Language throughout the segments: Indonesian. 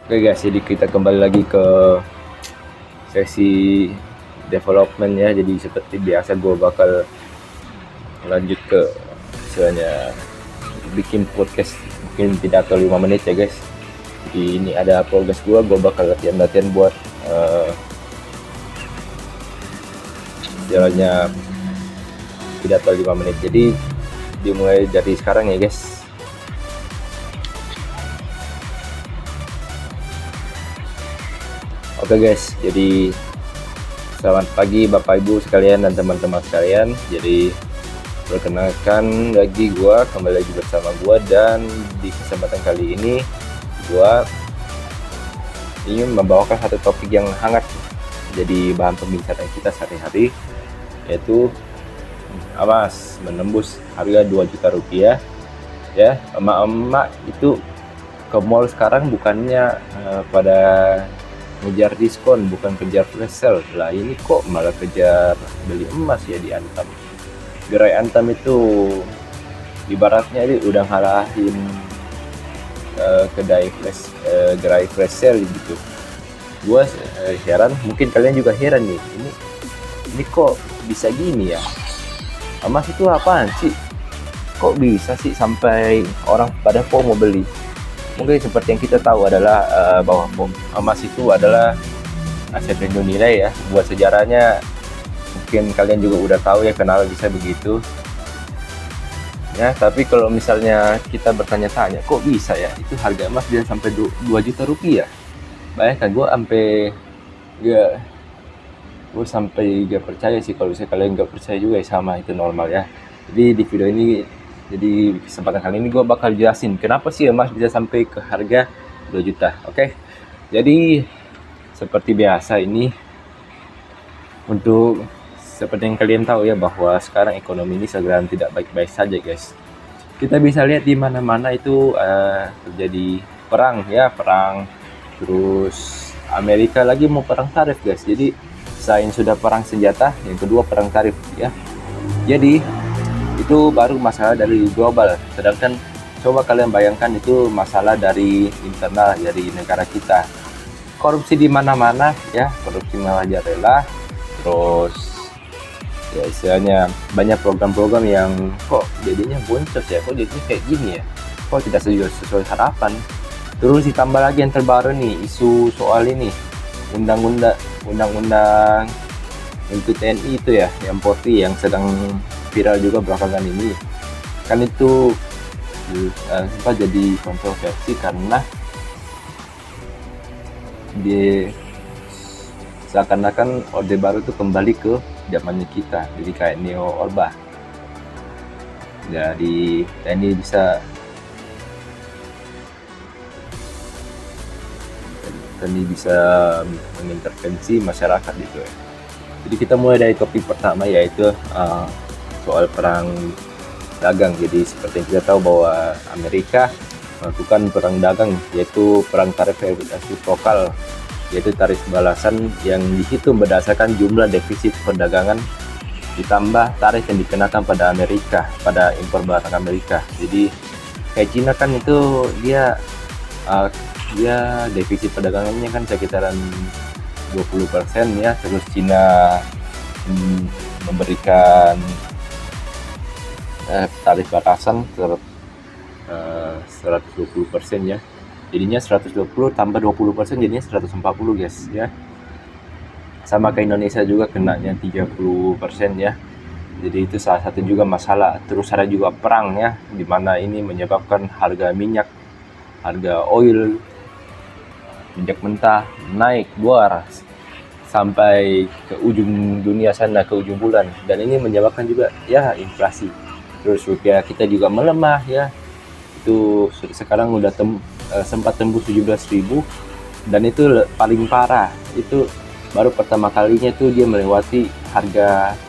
Oke guys, jadi kita kembali lagi ke sesi development ya. Jadi seperti biasa gue bakal lanjut ke misalnya bikin podcast mungkin tidak atau 5 menit ya guys. Jadi ini ada progres gue bakal latihan buat jalannya tidak atau 5 menit. Jadi dimulai dari sekarang ya guys. Oke guys, jadi selamat pagi Bapak Ibu sekalian dan teman-teman sekalian. Jadi perkenalkan lagi kembali lagi bersama dan di kesempatan kali ini ingin membawakan satu topik yang hangat jadi bahan pembicaraan kita sehari-hari, yaitu emas menembus harga 2 juta rupiah ya. Emak-emak itu ke mall sekarang bukannya pada ngejar diskon, bukan kejar flash sale lah, ini kok malah kejar beli emas ya di Antam. Gerai Antam itu ibaratnya ini udah ngalahin kedai gerai flash sale gitu. Gua heran, mungkin kalian juga heran nih, ini kok bisa gini ya, emas itu apaan sih, kok bisa sih sampai orang pada mau beli. Mungkin seperti yang kita tahu adalah bahwa emas itu adalah aset lindung nilai ya. Buat sejarahnya mungkin kalian juga udah tahu ya, kenal bisa begitu ya. Tapi kalau misalnya kita bertanya-tanya, kok bisa ya itu harga emas bisa sampai 2 juta rupiah. Bayangkan, gue sampai gak percaya sih. Kalau misalnya kalian gak percaya juga ya, sama, itu normal ya. Jadi di video ini, jadi kesempatan kali ini gue bakal jelasin kenapa sih emas bisa sampai ke harga 2 juta. Oke. Jadi seperti biasa ini, untuk seperti yang kalian tahu ya, bahwa sekarang ekonomi ini sedang tidak baik-baik saja guys. Kita bisa lihat di mana-mana itu terjadi perang. Terus Amerika lagi mau perang tarif guys. Jadi selain sudah perang senjata, yang kedua perang tarif ya. Jadi itu baru masalah dari global, sedangkan coba kalian bayangkan itu masalah dari internal, dari negara kita. Korupsi di mana-mana ya, korupsi merajalela. Terus ya istilahnya banyak program-program yang kok jadinya boncos ya, kok jadinya kayak gini ya, kok tidak sesuai harapan. Terus ditambah lagi yang terbaru nih, isu soal ini undang-undang untuk TNI itu ya, yang Polri yang sedang viral juga belakangan ini. Kan itu sempat jadi kontroversi karena seakan-akan Orde Baru itu kembali ke zamannya kita, jadi kayak Neo Orba. Jadi TNI bisa mengintervensi masyarakat gitu ya. Jadi kita mulai dari topik pertama, yaitu soal perang dagang. Jadi seperti yang kita tahu bahwa Amerika melakukan perang dagang, yaitu perang tarif resiprokal, yaitu tarif balasan yang dihitung berdasarkan jumlah defisit perdagangan ditambah tarif yang dikenakan pada Amerika, pada impor barang Amerika. Jadi kayak Cina kan itu dia defisit perdagangannya kan sekitaran 20% ya. Terus Cina memberikan tarif batasan 120% ya. Jadinya 120 tambah 20% jadinya 140 guys ya. Sama ke Indonesia juga kenanya 30% ya. Jadi itu salah satu juga masalah. Terus ada juga perang ya, dimana ini menyebabkan harga minyak, harga oil, minyak mentah naik buar sampai ke ujung dunia sana, ke ujung bulan, dan ini menyebabkan juga ya inflasi. Terus rupiah kita juga melemah ya, itu sekarang udah sempat tembus 17.000, dan itu paling parah, itu baru pertama kalinya tuh dia melewati harga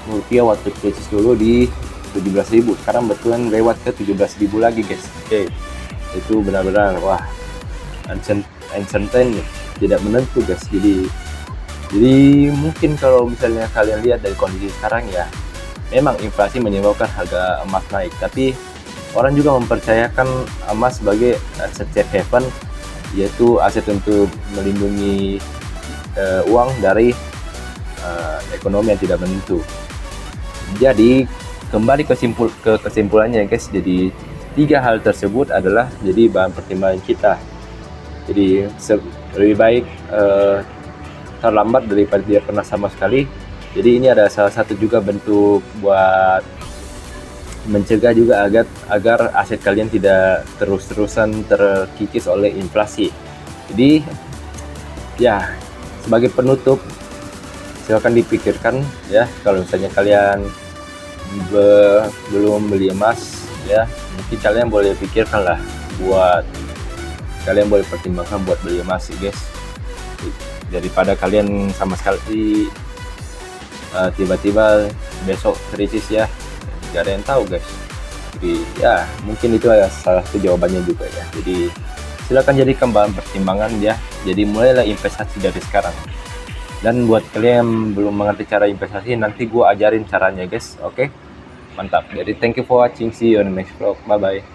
rupiah waktu krisis dulu di 17.000, sekarang betulan lewat ke 17.000 lagi guys. Oke. Itu benar-benar wah, uncertain, tidak menentu guys. Jadi mungkin kalau misalnya kalian lihat dari kondisi sekarang ya, memang inflasi menyebabkan harga emas naik, tapi orang juga mempercayakan emas sebagai aset safe haven yaitu aset untuk melindungi uang dari ekonomi yang tidak menentu. Jadi kembali ke kesimpulannya guys, jadi 3 hal tersebut adalah jadi bahan pertimbangan kita. Jadi lebih baik terlambat daripada dia pernah sama sekali. Jadi ini ada salah satu juga bentuk buat mencegah juga agar aset kalian tidak terus-terusan terkikis oleh inflasi. Jadi ya, sebagai penutup, silakan dipikirkan ya, kalau misalnya kalian belum beli emas ya, mungkin kalian boleh pikirkan lah, kalian boleh pertimbangkan buat beli emas sih guys, daripada kalian sama sekali tiba-tiba besok krisis ya, gak ada yang tahu guys. Jadi ya mungkin itu adalah salah satu jawabannya juga ya. Jadi silakan jadikan bahan pertimbangan ya. Jadi mulailah investasi dari sekarang. Dan buat kalian yang belum mengerti cara investasi, nanti gue ajarin caranya guys. Oke, mantap. Jadi thank you for watching, see you on the next vlog, bye bye.